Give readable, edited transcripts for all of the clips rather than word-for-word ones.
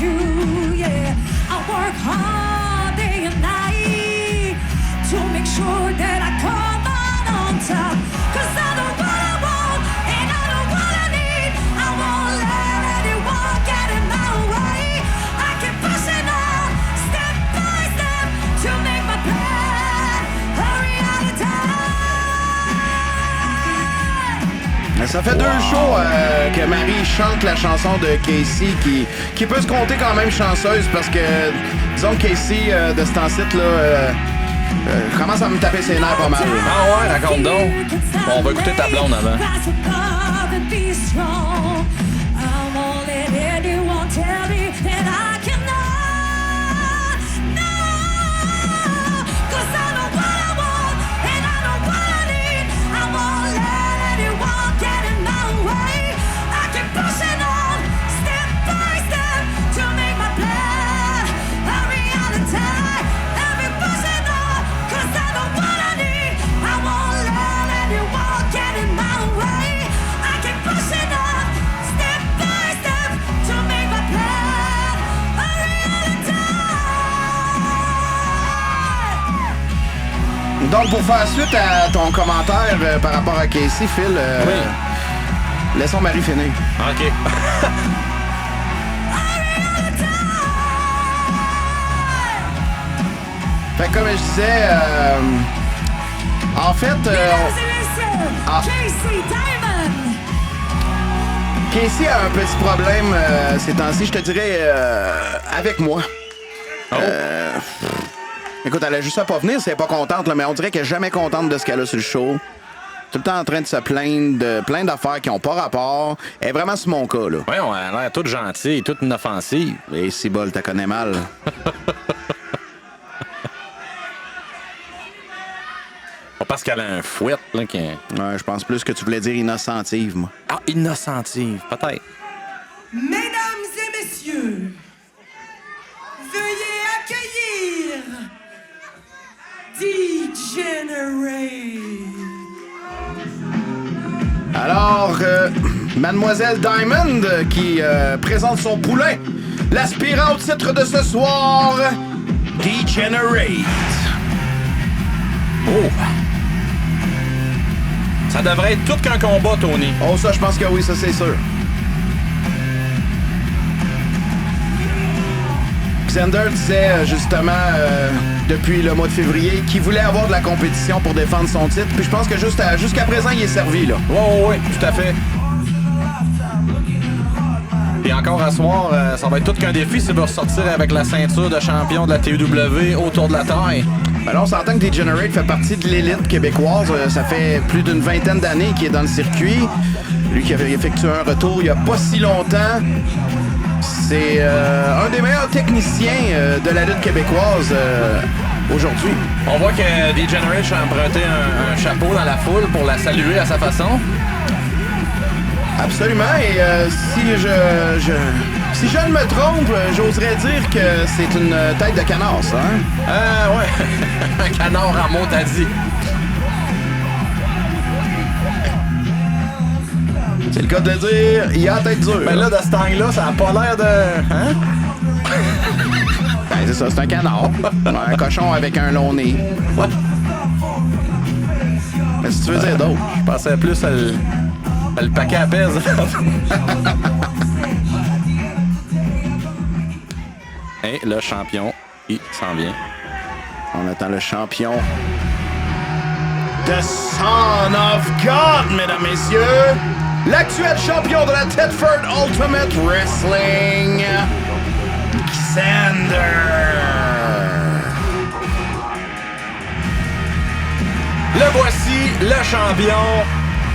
you, yeah. I work hard day and night to make sure that I come out on top. 'Cause I know what I want and I know what I need. I won't let anyone get in my way. I keep pushing on, step by step, to make my plan a reality. Ça fait 2 shows que Marie chante la chanson de Casey qui peut se compter quand même chanceuse parce que, disons que Casey, de ce temps-ci-là, commence à me taper ses nerfs pas mal. Ah ouais, raconte donc. Bon, on va écouter ta blonde avant. Donc, pour faire suite à ton commentaire par rapport à Casey, Phil, oui. Laissons Marie finir. OK. Fait que comme je disais, en fait... Casey a un petit problème ces temps-ci, je te dirais, avec moi. Oh. Écoute, elle a juste à pas venir si elle est pas contente, là, mais on dirait qu'elle est jamais contente de ce qu'elle a sur le show. Tout le temps en train de se plaindre de plein d'affaires qui ont pas rapport. Elle est vraiment sur mon cas, là. Ouais, on a l'air toute gentille, toute inoffensive. Et si bol, t'as connais mal. Pas parce qu'elle a un fouet, là, qui... Ouais, je pense plus que tu voulais dire innocentive, moi. Ah, innocentive, peut-être. Mesdames et messieurs, veuillez accueillir Degenerate. Alors, Mademoiselle Diamond qui présente son poulain, l'aspirant au titre de ce soir, Degenerate. Oh! Ça devrait être tout qu'un combat, Tony. Oh, ça, je pense que oui, ça, c'est sûr. Xander disait justement depuis le mois de février qu'il voulait avoir de la compétition pour défendre son titre. Puis je pense que jusqu'à présent, il est servi, là. Oui, tout à fait. Et encore à soir, ça va être tout qu'un défi s'il va ressortir avec la ceinture de champion de la TEW autour de la taille. Ben là, on s'entend que Degenerate fait partie de l'élite québécoise. Ça fait plus d'une vingtaine d'années qu'il est dans le circuit. Lui qui avait effectué un retour il y a pas si longtemps. C'est un des meilleurs techniciens de la lutte québécoise aujourd'hui. On voit que Degenerate a emprunté un chapeau dans la foule pour la saluer à sa façon. Absolument. Et si je ne me trompe, j'oserais dire que c'est une tête de canard, ça, hein? Ouais. Un canard en mot, t'as dit. C'est le cas de dire, il a la tête dure. Mais là, de ce angle-là, ça a pas l'air de... Hein? Ben, c'est ça, c'est un canard. Un cochon avec un long nez. Ouais. Mais si tu veux dire d'autres. Je pensais plus à le paquet à pèse. Et le champion, il s'en vient. On attend le champion. The Son of God, mesdames, messieurs. L'actuel champion de la Thetford Ultimate Wrestling, Xander. Le voici, le champion.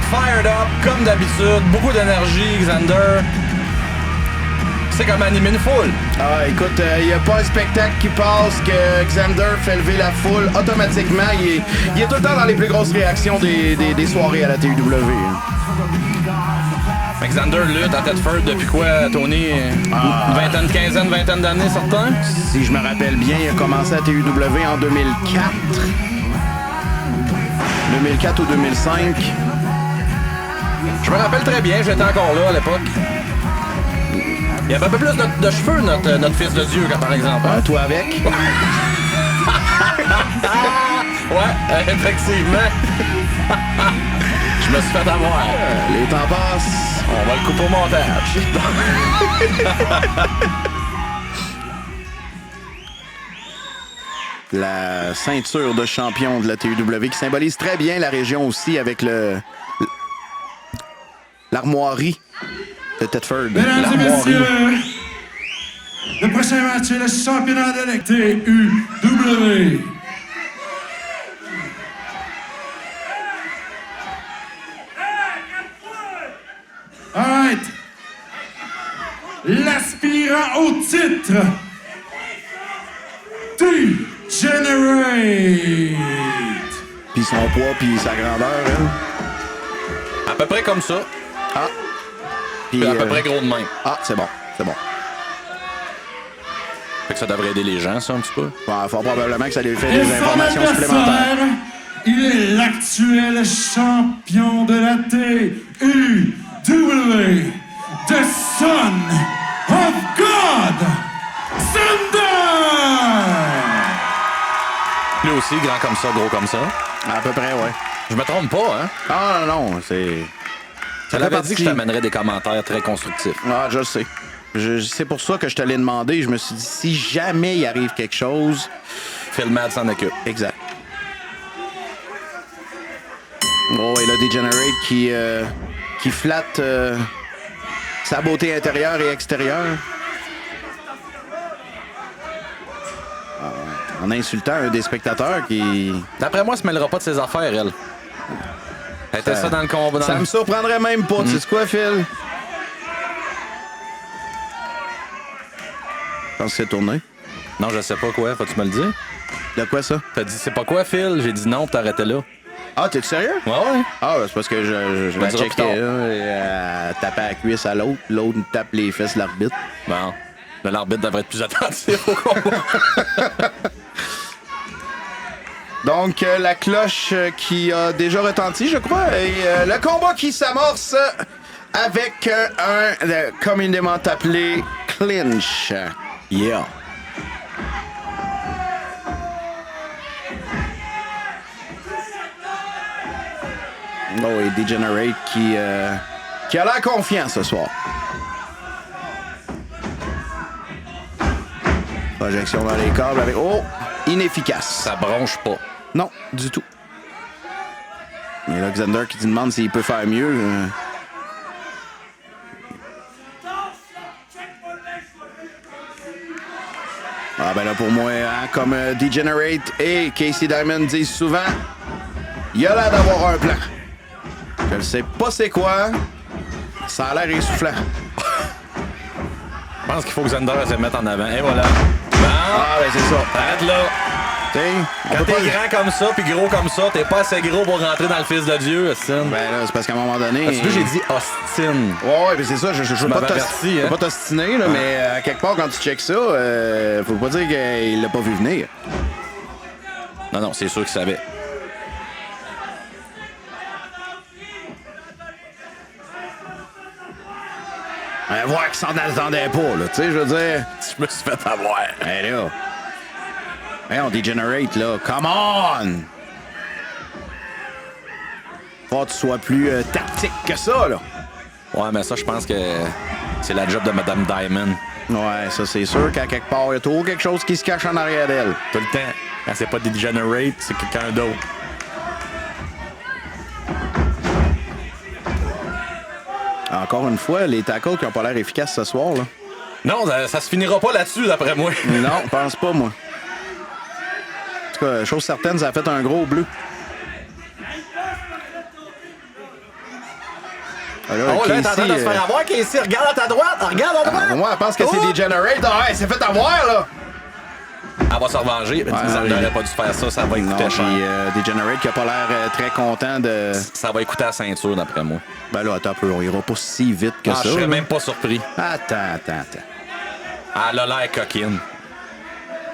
Fired up, comme d'habitude. Beaucoup d'énergie, Xander. C'est comme animer une foule. Ah, écoute, il n'y a pas un spectacle qui passe que Xander fait lever la foule. Automatiquement, il est tout le temps dans les plus grosses réactions des soirées à la TEW. Xander lutte à Thetford depuis quoi, Tony? Une vingtaine d'années, certains? Si je me rappelle bien, il a commencé à TEW en 2004. 2004 ou 2005. Je me rappelle très bien, j'étais encore là à l'époque. Il y avait un peu plus de cheveux, notre fils de Dieu, par exemple. Hein? Toi avec? Ouais, effectivement. Je me suis fait avoir. Les temps passent. On va le couper au montage. La ceinture de champion de la TUW qui symbolise très bien la région aussi avec l'armoirie de Thetford. Mesdames et L'armoirie. messieurs, le prochain match est le championnat de la TUW. All right. L'aspirant au titre, Degenerate. Puis son poids, puis sa grandeur, elle. À peu près comme ça. Ah. Puis à peu près gros de même. Ah, c'est bon, c'est bon. Fait que ça devrait aider les gens, ça, un petit peu. Bon, fort probablement que ça lui fait Et des son informations supplémentaires. adversaire, il est l'actuel champion de la TUW, The Son of God, Thunder! Lui aussi, grand comme ça, gros comme ça. À peu près, ouais. Je me trompe pas, hein? Ah, non, c'est... Ça l'avait dit que je t'amènerais des commentaires très constructifs. Ah, je le sais. C'est pour ça que je te l'ai demandé. Je me suis dit, si jamais il arrive quelque chose... Phil Mad s'en occupe. Exact. Oh, et là, Degenerate qui flatte sa beauté intérieure et extérieure. En insultant un des spectateurs qui... D'après moi, elle se mêlera pas de ses affaires, elle. Elle était ça dans le combat. Ça me surprendrait même pas. Tu sais quoi, Phil? Je pense que c'est tourné. Non, je sais pas quoi. Faut-tu me le dire? De quoi, ça? T'as dit, c'est pas quoi, Phil? J'ai dit non, pis t'arrêtais là. Ah, t'es sérieux? Ouais, ouais. Ah, c'est parce que je me la diras plus tard. checkais, là, et elle tapait la cuisse à l'autre. L'autre tape les fesses de l'arbitre. Bon. Mais l'arbitre devrait être plus attentif au combat. Donc, la cloche qui a déjà retenti, je crois, et le combat qui s'amorce avec communément appelé clinch. Yeah. Oh, et Degenerate qui a l'air confiant ce soir. Projection dans les câbles avec... Oh! Inefficace. Ça bronche pas. Non, du tout. Et là, Xander qui demande s'il peut faire mieux. Ah ben là, pour moi, hein, comme Degenerate et Casey Diamond disent souvent, il a l'air d'avoir un plan. Je ne sais pas c'est quoi. Ça a l'air essoufflant. Je pense qu'il faut que Xander se mette en avant. Et voilà. Bon. Ah ben c'est ça. Arrête là. T'sais, on Quand peut pas... t'es grand comme ça puis gros comme ça, t'es pas assez gros pour rentrer dans le fils de Dieu, Austin. Ben là, c'est parce qu'à un moment donné... Parce que j'ai dit Austin. Ouais, mais c'est ça, je veux pas m'avais averti, je veux hein? pas t'ostiner, là, mais à quelque part, quand tu checks ça, faut pas dire qu'il l'a pas vu venir. Non, non, c'est sûr qu'il savait. Voir qu'il s'en attendait pas, là, tu sais, je veux dire... Je me suis fait avoir. Ben là... Hey, on Degenerate, là, come on! Faut que tu sois plus tactique que ça, là. Ouais, mais ça, je pense que c'est la job de Madame Diamond. Ouais, ça, c'est sûr qu'à quelque part, il y a toujours quelque chose qui se cache en arrière d'elle. Tout le temps. Quand c'est pas Degenerate, c'est quelqu'un d'autre. Encore une fois, les tackles qui ont pas l'air efficaces ce soir, là. Non, ça se finira pas là-dessus, d'après moi. Non, je pense pas, moi. En tout cas, chose certaine, ça a fait un gros bleu. Alors, Oh, là, t'es en train de se faire avoir, Casey. Regarde à ta droite. Regarde à droite. moi, elle pense que c'est Oh! Degenerate. Ah, elle s'est fait avoir, là! Elle va se revenger. Mais Xander oui. n'aurait pas dû faire ça. Ça va Non, coûter puis cher. Degenerate qui a pas l'air très content de... Ça va écouter la ceinture, d'après moi. Ben là, attends un peu, on ira pas si vite que ça. Je serais là. même pas surpris. Attends. Elle a l'air coquine.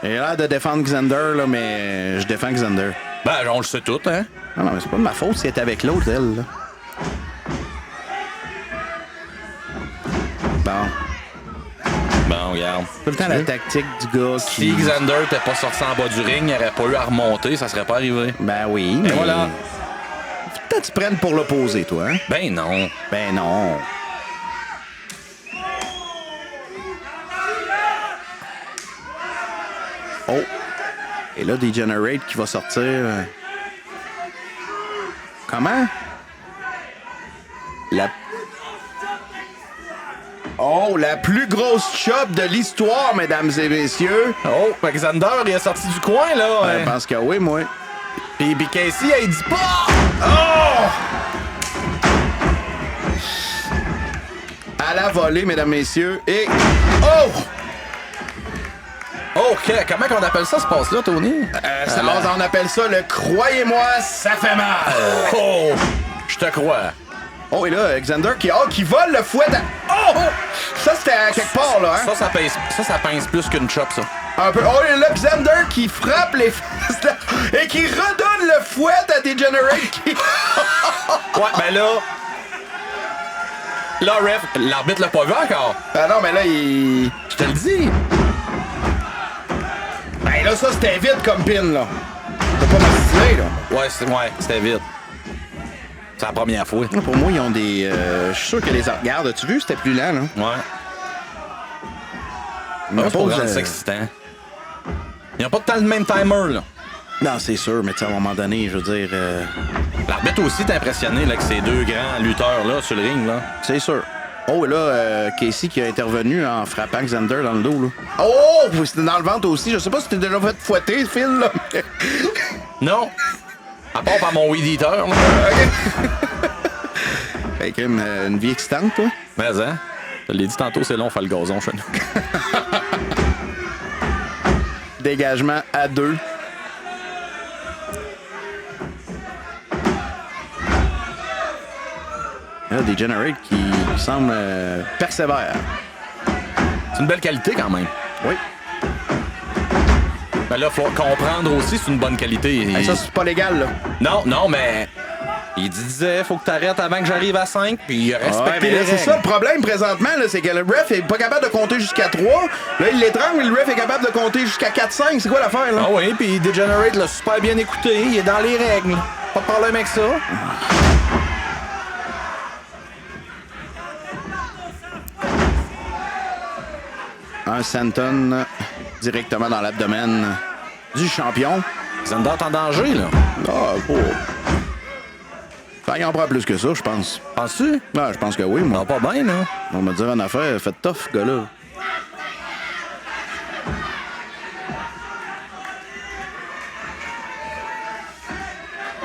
J'ai l'air de défendre Xander, là, mais je défends Xander. Ben, on le sait tout, hein? Non, mais c'est pas de ma faute si elle est avec l'autre, elle, là. Bon. Bon, regarde. Tout le temps la tactique du gars Si qui... Xander n'était pas sorti en bas du ring, il n'aurait pas eu à remonter, ça serait pas arrivé. Ben oui, mais... voilà. Peut-être tu prennes pour l'opposé, toi, hein? Ben non. Ben non. Oh! Et là, Degenerate qui va sortir... Comment? La... Oh, la plus grosse chop de l'histoire, mesdames et messieurs. Oh, Xander, il est sorti du coin, là. Je pense que oui, moi. Puis Casey, il dit pas! Oh! À la volée, mesdames et messieurs. Et... Oh! OK, comment qu'on appelle ça, ce passe-là, Tony? On appelle ça le « Croyez-moi, ça fait mal Oh! Je te crois. » Oh, et là, Xander qui vole le fouet à... Oh! Ça, c'était à quelque part, là, hein? Ça pince plus qu'une chop, ça. Un peu. Oh, et là, Xander qui frappe les fesses là, et qui redonne le fouet à Degenerate. Ouais, ben là... Là, ref, l'arbitre l'a pas vu encore. Ah non, mais là, il... Je te le dis. Ben là, ça, c'était vite comme pin, là. T'as pas m'assister, là. Ouais, c'était vite. C'est la première fois. Pour moi, ils ont des... je suis sûr que les... Regarde, as-tu vu? C'était plus lent, là. Ouais. Mais C'est pour pause, rendre ça excitant. Ils n'ont pas tout le temps le même timer, là. Non, c'est sûr, mais tu sais, à un moment donné, je veux dire... L'arbitre aussi est impressionné là, avec ces deux grands lutteurs-là sur le ring, là. C'est sûr. Oh, et là, Casey qui a intervenu en frappant Xander dans le dos, là. Oh! C'était dans le ventre aussi. Je sais pas si t'es déjà fait fouetter, Phil, là. mais- Non. À part par mon weed eater, là. Fait que, une vie excitante, toi. Mais, hein? Je l'ai dit tantôt, c'est long, faire le gazon chez nous. Dégagement à 2. Là, Degenerate qui semble persévère. C'est une belle qualité, quand même. Oui. Ben là, faut comprendre aussi, c'est une bonne qualité. Hey, ça, c'est pas légal, là. Non, mais... Il disait, faut que t'arrêtes avant que j'arrive à 5, puis il a respecté Ouais, mais les là, c'est règles. ça le problème présentement, là, c'est que le ref est pas capable de compter jusqu'à 3. Là, il l'étrangle, mais le ref est capable de compter jusqu'à 4-5. C'est quoi l'affaire, là? Ah oui, puis Degenerate l'a super bien écouté, il est dans les règles. Pas de problème avec ça. Un senton directement dans l'abdomen du champion. Xander est en danger, là. Ah, oh. Ben, il en prend plus que ça, je pense. Penses-tu? Ah, je pense que oui, moi. Non, pas bien, là. On va me dire une affaire, faites tough, gars-là.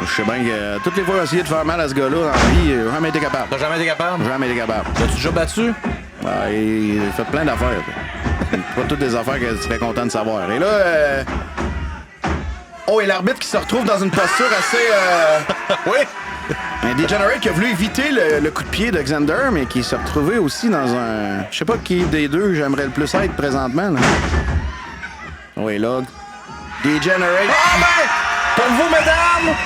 Je sais bien que toutes les fois qu'il a essayé de faire mal à ce gars-là dans la vie, il n'a jamais été capable. T'as jamais été capable? Jamais été capable. T'as-tu déjà battu? Ah, il a fait plein d'affaires. Pas toutes des affaires que tu serais content de savoir. Et là, oh, et l'arbitre qui se retrouve dans une posture assez... Oui. Un Degenerate qui a voulu éviter le coup de pied de Xander, mais qui s'est retrouvé aussi dans un... Je sais pas qui des deux j'aimerais le plus être présentement. Là. Oui, là. Degenerate. Ah ben! Pour vous, mesdames!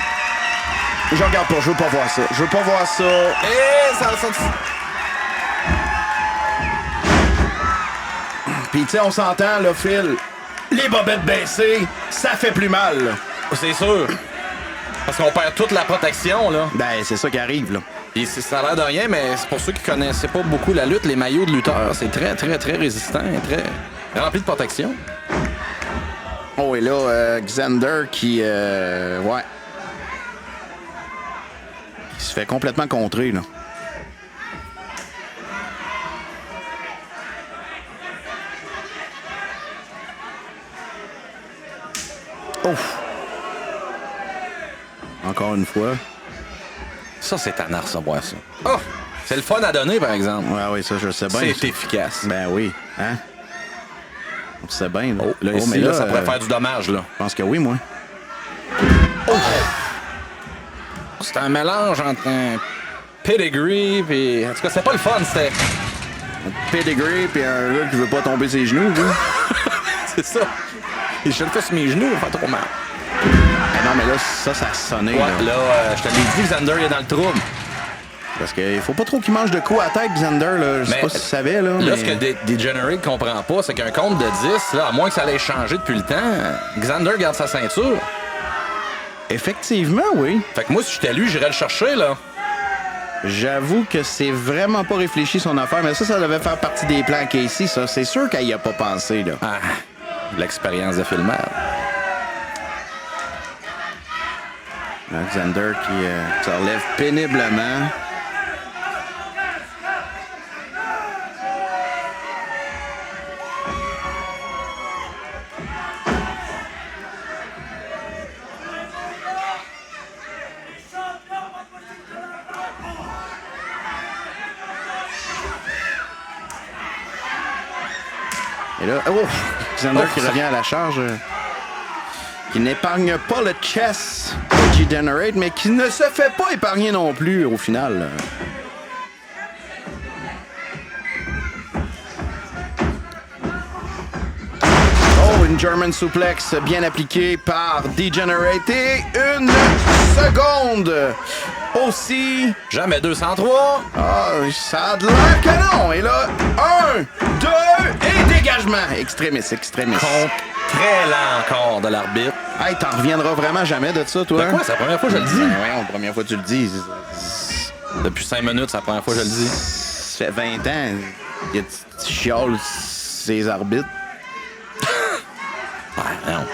Je regarde pas, je veux pas voir ça. Je veux pas voir ça. Ça... Puis tu sais, on s'entend, là, Phil. Les bobettes baissées, ça fait plus mal. Là. C'est sûr. Parce qu'on perd toute la protection, là. Ben, c'est ça qui arrive, là. Et ça a l'air de rien, mais c'est pour ceux qui connaissaient pas beaucoup la lutte, les maillots de lutteurs, c'est très, très, très résistant et très rempli de protection. Oh, et là, Xander qui... ouais. Qui se fait complètement contrer, là. Ouf. Encore une fois. Ça, c'est tannant, ça, voir ça. Oh! C'est le fun à donner, par exemple. Ouais, oui, ça, je le sais bien. C'est efficace. Ben oui. Hein? On le sait bien, là. Oh, là, ici, mais là, ça pourrait faire du dommage, là. Je pense que oui, moi. C'est un mélange entre un pedigree puis... En tout cas, c'est pas le fun, c'était... Un pedigree puis un gars qui veut pas tomber ses genoux, là. C'est ça. Et je le fais sur mes genoux, ça fait trop mal. Ah non, mais là, ça a sonné, Ouais, là. là, je te l'ai dit, Xander, il est dans le trouble. Parce qu'il faut pas trop qu'il mange de coups à la tête, Xander. Là. Je sais pas si tu savais. Là, ce que Degenerate comprend pas, c'est qu'un compte de 10, là, à moins que ça l'ait changé depuis le temps, Xander garde sa ceinture. Effectivement, oui. Fait que moi, si j'étais lui, j'irais le chercher, là. J'avoue que c'est vraiment pas réfléchi son affaire, mais ça devait faire partie des plans Casey, ça. C'est sûr qu'elle y a pas pensé, là. Ah, l'expérience de filmage. Xander qui se relève péniblement. Et là, Xander qui revient à la charge, qui n'épargne pas le chest de Degenerate, mais qui ne se fait pas épargner non plus au final. Une German suplex bien appliquée par Degenerate et une seconde aussi. Jamais 203. Ah, ça a de l'air canon. Et là, 1, 2 et dégagement. Extrémiste. Compte très lent encore de l'arbitre. Hey, t'en reviendras vraiment jamais de ça, toi? De quoi? C'est la première fois que je le dis. Ouais, la première fois que tu le dis. Depuis 5 minutes, c'est la première fois que je le dis. Ça fait 20 ans. Il y a tu chiales ces arbitres. Ouais, non.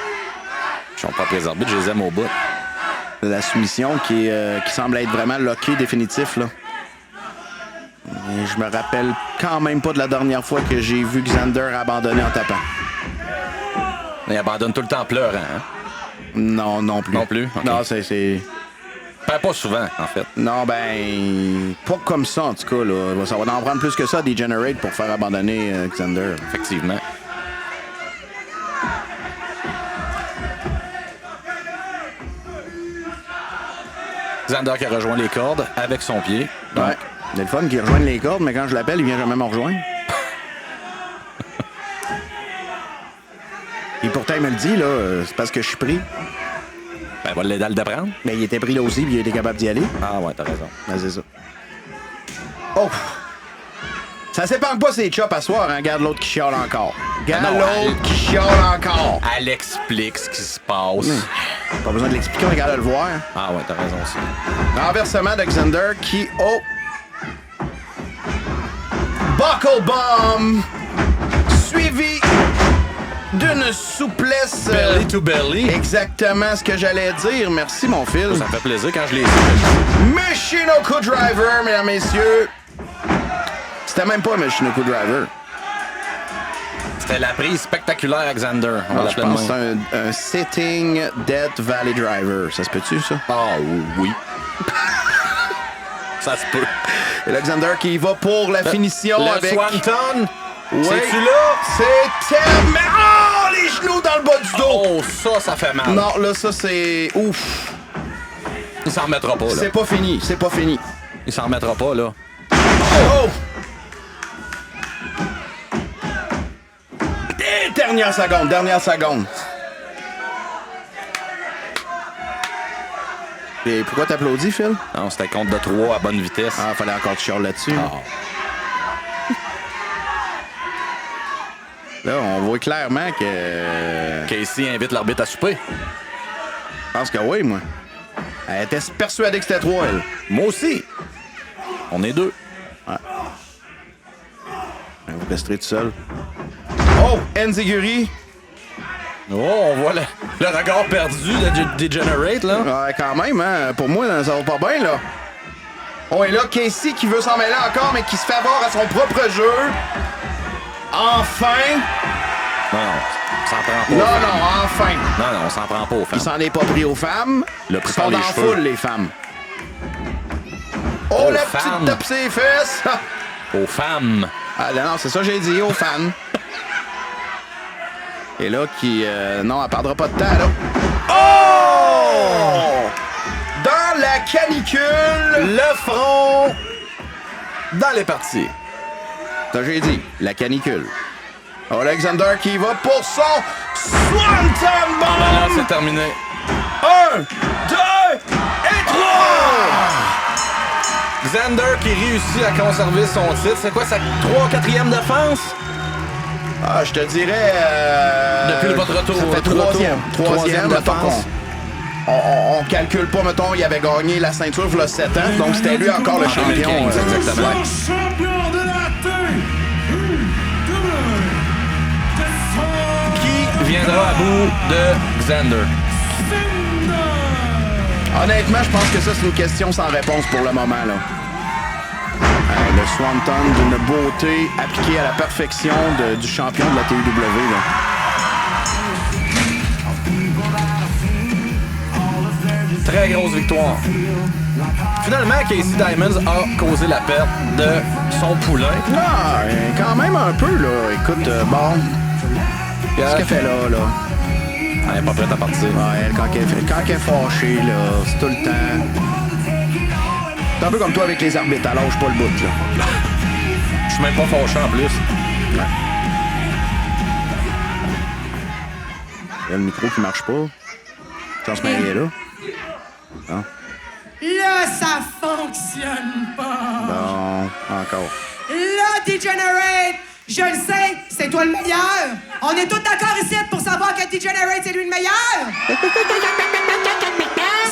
Je suis pas les arbitres, je les aime au bout. La soumission qui semble être vraiment lockée définitif, là. Et je me rappelle quand même pas de la dernière fois que j'ai vu Xander abandonner en tapant. Il abandonne tout le temps en pleurant, hein? Non plus. Non plus? Okay. Non, c'est... Pas souvent, en fait. Non, ben... Pas comme ça, en tout cas, là. Ça va en prendre plus que ça, Degenerate, pour faire abandonner Xander. Effectivement. Xander qui a rejoint les cordes avec son pied. Donc... Ouais. C'est le fun qu'il rejoigne les cordes, mais quand je l'appelle, il vient jamais me rejoindre. Et pourtant, il me le dit, là, c'est parce que je suis pris. Ben, va l'aider à le d'apprendre. Mais il était pris là aussi, puis il était capable d'y aller. Ah ouais, t'as raison. Ben, c'est ça. Oh! Ça s'épargne pas ses chops à soir, hein? Regarde l'autre qui chiale encore. Regarde l'autre qui chiale encore. Elle explique ce qui se passe. Pas besoin de l'expliquer, on regarde le voir. Ah ouais, t'as raison aussi. Renversement de Xander qui... Oh! Buckle bomb! Suivi d'une souplesse... Belly to belly. Exactement ce que j'allais dire. Merci, mon fils. Ça me fait plaisir quand je les ai. Michinoku Driver, mesdames, messieurs. C'était même pas un Michinoku Driver. C'était la prise spectaculaire à Xander. Non, je pense que c'est un Sitting Death Valley Driver. Ça se peut-tu, ça? Ah oui. Ça se peut. Et Alexander qui va pour la finition le avec... Swanton. Oui. C'est-tu là? C'est tellement... Oh, les genoux dans le bas du dos! Oh, ça fait mal. Non, là, ça, c'est... Ouf! Il s'en remettra pas, là. C'est pas fini, c'est pas fini. Il s'en remettra pas, là. Oh! Et dernière seconde. Et pourquoi t'applaudis, Phil? Non, c'était compte de 3 à bonne vitesse. Ah, fallait encore que tu chiales là-dessus. Ah. Là, on voit clairement que... Casey invite l'arbitre à souper. Je pense que oui, moi. Elle était persuadée que c'était 3, elle. Moi aussi. On est 2. Ouais. Vous resterez tout seul. Oh! Enziguri. Oh, on voit le regard perdu de Degenerate, là. Ouais, quand même, hein. Pour moi, ça va pas bien, là. Oh, et là, Casey qui veut s'en mêler encore, mais qui se fait avoir à son propre jeu. Enfin! Non, on s'en prend pas. Non, enfin! Non, on s'en prend pas aux femmes. Il s'en est pas pris aux femmes. Le Ils pris sont par dans les la cheveux. foule, les femmes. Oh, Aux la femmes. petite tape ses fesses! Aux femmes. Ah non, c'est ça que j'ai dit, aux fans. Et là, qui... non, elle perdra pas de temps, là. Oh! Dans la canicule! Le front dans les parties. Ça, j'ai dit, la canicule. Alexander qui va pour son Swanton Là, Bomb! c'est terminé. 1, 2 et 3! Xander qui réussit à conserver son titre. C'est quoi sa 4e défense? Ah, je te dirais... Depuis votre retour. Ça fait troisième défense. On calcule pas, mettons, il avait gagné la ceinture il y a 7 ans, donc c'était lui encore le champion. 2015, exactement. Ouais. Champion de la Qui viendra à bout de Xander? Honnêtement, je pense que ça, c'est une question sans réponse pour le moment, là. Le Swanton d'une beauté appliquée à la perfection du champion de la TUW, là. Très grosse victoire. Finalement, Casey Diamonds a causé la perte de son poulain. Ah, quand même un peu, là. Écoute, bon... Qu'est-ce qu'elle fait là? Elle n'est pas prête à partir. Ouais, elle, quand elle est fâchée, là, c'est tout le temps... C'est un peu comme toi avec les arbitres, alors lâche pas le bout, là. Je suis même pas fâché en plus. Ouais. Il y a le micro qui marche pas. Chance Marie est là. Non. Là, ça fonctionne pas. Bon, encore. Là, Degenerate, je le sais, c'est toi le meilleur. On est tous d'accord ici pour savoir que Degenerate, c'est lui le meilleur.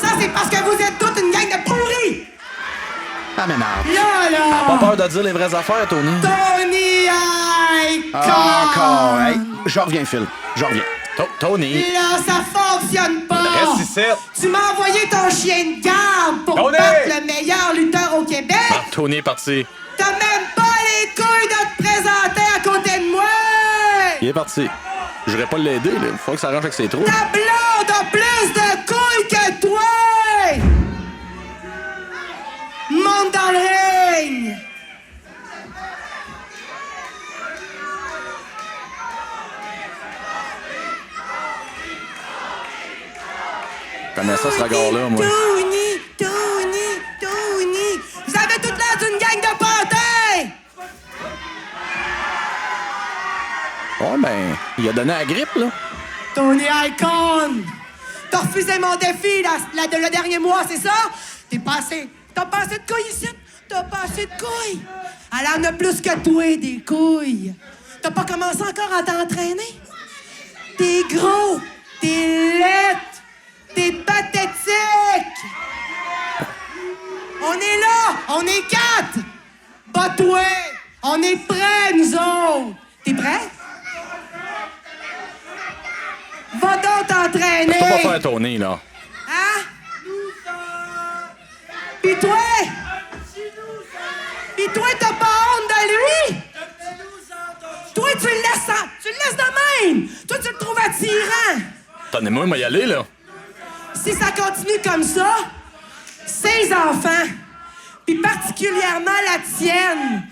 Ça, c'est parce que vous êtes toute une gang de pourris. Ah, mais non. Là, Pas peur de dire les vraies affaires, Tony. Tony Icon. Encore. Hey, je reviens, Phil. Je reviens. Tony. Là, ça fonctionne pas. Reste ici. Tu m'as envoyé ton chien de garde pour Tony! battre le meilleur lutteur au Québec. Ah, Tony est parti. T'as même pas les couilles de te présenter à côté de moi. Il est parti. Je voudrais pas l'aider, là. Faut que ça arrange avec ses trous. Ta blonde a plus de couilles que toi. Monte dans le ring. Je connais ça, ce regard-là, moi. Tony. Vous avez toute l'air d'une gang de pantins. Ouais, ben, il a donné la grippe, là. Tony Icon. T'as refusé mon défi le dernier mois, c'est ça? T'as pas assez de couilles ici? T'as pas assez de couilles? Elle en a plus que toi, des couilles. T'as pas commencé encore à t'entraîner? T'es gros, t'es laid, t'es pathétique. On est là, on est 4. Bat-toi, on est prêts, nous autres. T'es prêt? Va donc t'entraîner. Faut pas faire Tony, là. Hein? Pis toi? Pis toi, t'as pas honte de lui? Toi, tu le laisses de même. Toi, tu le trouves attirant. Tenez-moi, il m'a y aller, là. Si ça continue comme ça, ses enfants, pis particulièrement la tienne,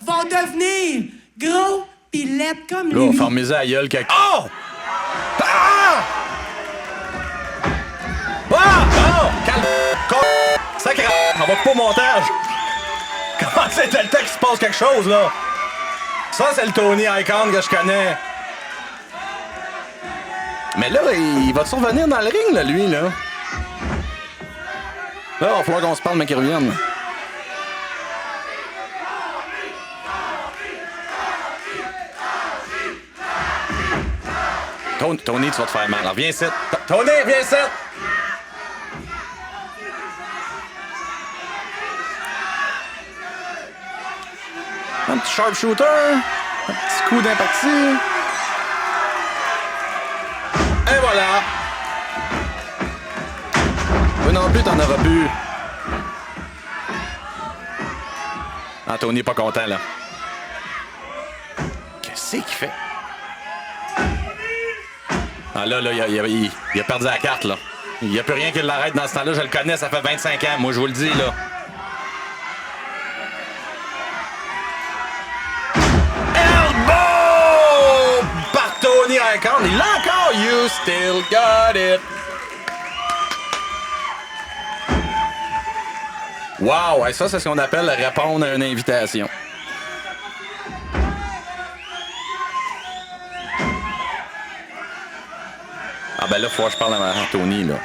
vont devenir gros pis laides comme Là, lui. fermez-y la gueule, Oh! Ah! Ah! Oh! Calme! Sacré! On va couper au montage! Comment c'était le temps qu'il se passe quelque chose, là? Ça, c'est le Tony Icon que je connais. Mais là, il va-tu revenir dans le ring, là, lui, là? Là, il va falloir qu'on se parle, mais qu'il revienne. Tony, tu vas te faire mal. Alors, viens ici. Tony, viens ici! Un petit sharpshooter. Un petit coup d'impact. Et voilà! Oui, non plus, t'en auras bu. Ah, Tony est pas content, là. Qu'est-ce qu'il fait? Ah là, il a perdu la carte, là. Il n'y a plus rien qui l'arrête dans ce temps-là. Je le connais, ça fait 25 ans. Moi, je vous le dis, là. Elbow! Par Tony Icon. Il l'a encore. You still got it. Wow! Et ça, c'est ce qu'on appelle répondre à une invitation. Ah ben là, il faut que je parle à Tony, là.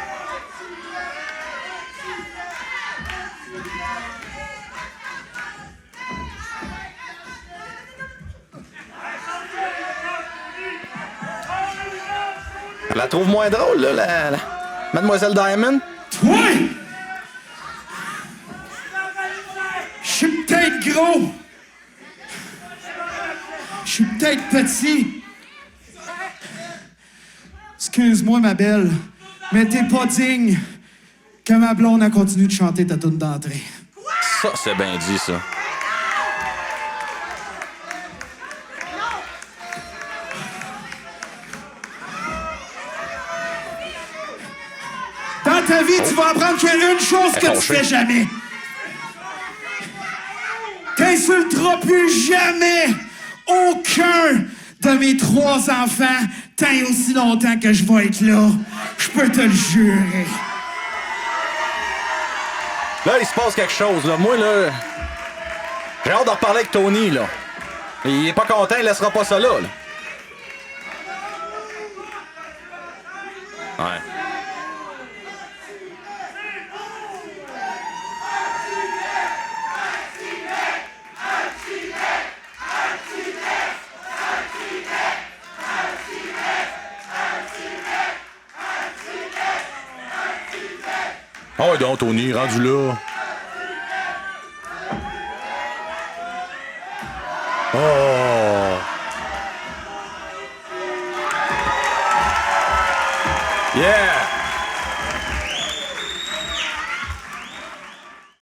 Je la trouve moins drôle, là, la Mademoiselle Diamond. Toi! Je suis peut-être gros. Je suis peut-être petit. Excuse-moi, ma belle, mais t'es pas digne que ma blonde a continué de chanter ta tune d'entrée. Ça, c'est bien dit, ça. Dans ta vie, tu vas apprendre qu'il y a une chose que tu fâché. fais jamais. T'insulteras plus jamais aucun de mes 3 enfants tant et aussi longtemps que je vais être là. Je peux te le jurer. Là, il se passe quelque chose, là. Moi, là, j'ai hâte de reparler avec Tony, là. Il est pas content, il laissera pas ça là, là. Ouais. Ah ouais donc, Tony, rendu là. Oh! Yeah!